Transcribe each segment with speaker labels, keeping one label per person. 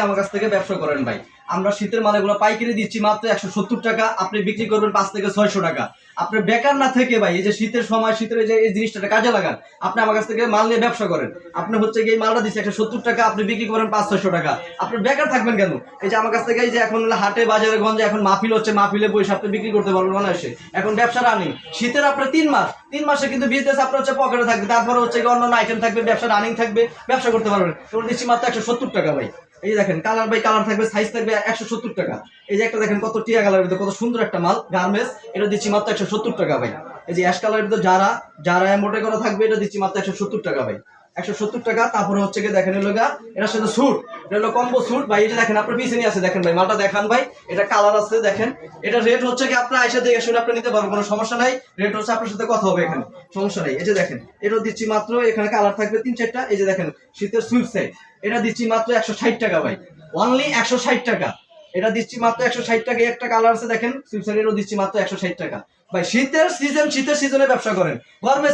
Speaker 1: আমার কাছ থেকে ব্যবসা করেন ভাই। আমরা শীতের মালগুলো পাইকারি দিচ্ছি মাত্র 170 টাকা, আপনি বিক্রি করবেন 5 থেকে 600 টাকা। আপনি বেকার না থেকে ভাই, এই যে শীতের সময় শীতের এই জিনিসটা কাজে লাগান, আপনি আমার কাছ থেকে মাল নিয়ে ব্যবসা করেন। আপনি হচ্ছে কি এই মালটা দিচ্ছি 170 টাকা, আপনি বিক্রি করেন 500-600 টাকা। আপনি বেকার থাকবেন কেন? এই যে আমার কাছ থেকে এই যে এখন হাটে বাজারে গঞ্জে এখন মাহফিল হচ্ছে, মাহফিলে বসে আপনি বিক্রি করতে পারবেন অনায়াসে। এখন ব্যবসা রানিং শীতের আপনার 3 মাসে কিন্তু বিজনেস আপনার হচ্ছে পকেটে থাকবে, তারপরে হচ্ছে কি অন্যান্য আইটেম থাকবে, ব্যবসা রানিং থাকবে, ব্যবসা করতে পারবেন। এগুলো দিচ্ছি মাত্র 170 টাকা ভাই। এই যে দেখেন কালার বাই কালার থাকবে, সাইজ থাকবে 170 টাকা। এই যে একটা দেখেন কত টিয়া কালারের ভিতরে কত সুন্দর একটা মাল গার্মেন্টস, এটা দিচ্ছি মাত্র 170 টাকা ভাই। এই যে অ্যাশ কালারের ভিতরে যারা মোটে করা থাকবে, এটা দিচ্ছি মাত্র 170 টাকা ভাই। 170 টাকা। তারপরে হচ্ছে কি দেখেন এলো এটার সাথে স্যুট, এটা হলো কম্বো স্যুট ভাই। এটা দেখেন আপনার পিছনে আছে, দেখেন ভাই মালটা দেখান ভাই, এটা কালার আছে দেখেন। এটা রেট হচ্ছে কি আপনার আইসা দেখে শুনে আপনি নিতে পারবেন, কোনো সমস্যা নাই। রেট হচ্ছে আপনার সাথে কথা হবে এখানে, সমস্যা নাই। এই যে দেখেন এটা দিচ্ছি মাত্র, এখানে কালার থাকবে 3-4টা। এই যে দেখেন শীতের সুইট সাইড, এটা দিচ্ছি মাত্র 160 টাকা ভাই, অনলি 160 টাকা। এটা দিচ্ছি মাত্র 160 টাকা। একটা কালার আছে দেখেন সুইট সাইডেরও দিচ্ছি মাত্র 160 টাকা ভাই। শীতের সিজনে ব্যবসা করেন, গরমের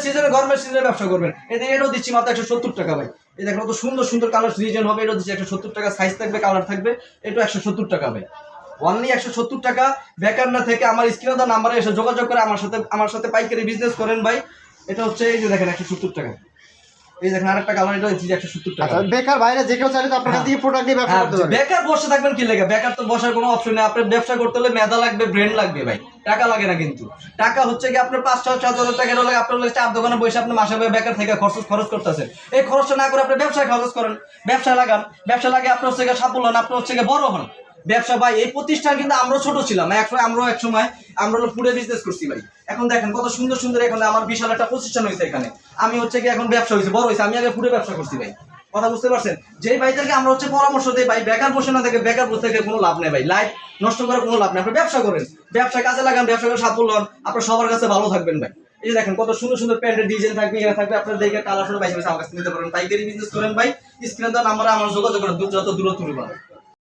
Speaker 1: সিজনে ব্যবসা করবেন। এটাও দিচ্ছি মাত্র 170 টাকা ভাই। এই দেখেন কত সুন্দর সুন্দর কালার ডিজাইন হবে, এটা দিচ্ছি 170 টাকা। সাইজ থাকবে, কালার থাকবে, এটা 170 টাকা ভাই, অনলি 170 টাকা। বেকার না থেকে আমার স্ক্রিনে দেওয়া নাম্বারে এসে যোগাযোগ করে আমার সাথে পাইকারি বিজনেস করেন ভাই। এটা হচ্ছে এই যে দেখেন 170 টাকা। এই দেখেন আরেকটা কালার, এটা হচ্ছে 170 টাকা।
Speaker 2: বেকার বাইরে যে কেউ চাইলে তো আপনার কাছ থেকে প্রোডাক্ট নিয়ে ব্যবসা করতে পারবে।
Speaker 1: বেকার বসে থাকবেন কি লাগে? বেকার তো বসার কোনো অপশন নেই। আপনার ব্যবসা করতে হলে মেধা লাগবে, ব্রেন লাগবে ভাই, টাকা লাগে না। কিন্তু টাকা হচ্ছে কি আপনার 5-6 টাকা হলে আপনার চার দোকানে বসে আপনি মাসে বেকার থেকে খরচ করতেছেন। এই খরচটা না করে আপনি ব্যবসায় খরচ করেন, ব্যবসা লাগান, ব্যবসা লাগে আপনার হচ্ছে সাফল্য হন, আপনার হচ্ছে বড় হন। ব্যবসা ভাই, এই প্রতিষ্ঠান কিন্তু আমরাও ছোট ছিলাম, আমরাও এক সময় আমরা ফুডে বিজনেস করছি ভাই। এখন দেখেন কত সুন্দর সুন্দর, এখানে আমার বিশাল একটা প্রতিষ্ঠান হয়েছে। এখানে আমি হচ্ছে কি এখন ব্যবসা হয়েছে, বড় হয়েছে। আমি আগে ফুডে ব্যবসা করছি ভাই, কথা বুঝতে পারছেন? যেই ভাইদেরকে আমরা হচ্ছে পরামর্শ দিই ভাই, বেকার বসে না থেকে, বেকার বসে থেকে কোনো লাভ নেই ভাই, লাইফ নষ্ট করার কোনো লাভ নেই। আপনি ব্যবসা করেন, ব্যবসায় কাজে লাগান, ব্যবসা করে সাফল্য হন, আপনার সবার কাছে ভালো থাকবেন ভাই। এই যে দেখেন কত সুন্দর সুন্দর প্যান্টের ডিজাইন থাকবে, এখানে থাকবে আপনার দেখে কালার শুনে ভাই আমার কাছে নিতে পারেন। পাইকারি বিজনেস করেন ভাই, স্ক্রিনে দেওয়া নাম্বারে আমার যোগাযোগ করেন, যত দূরত্ব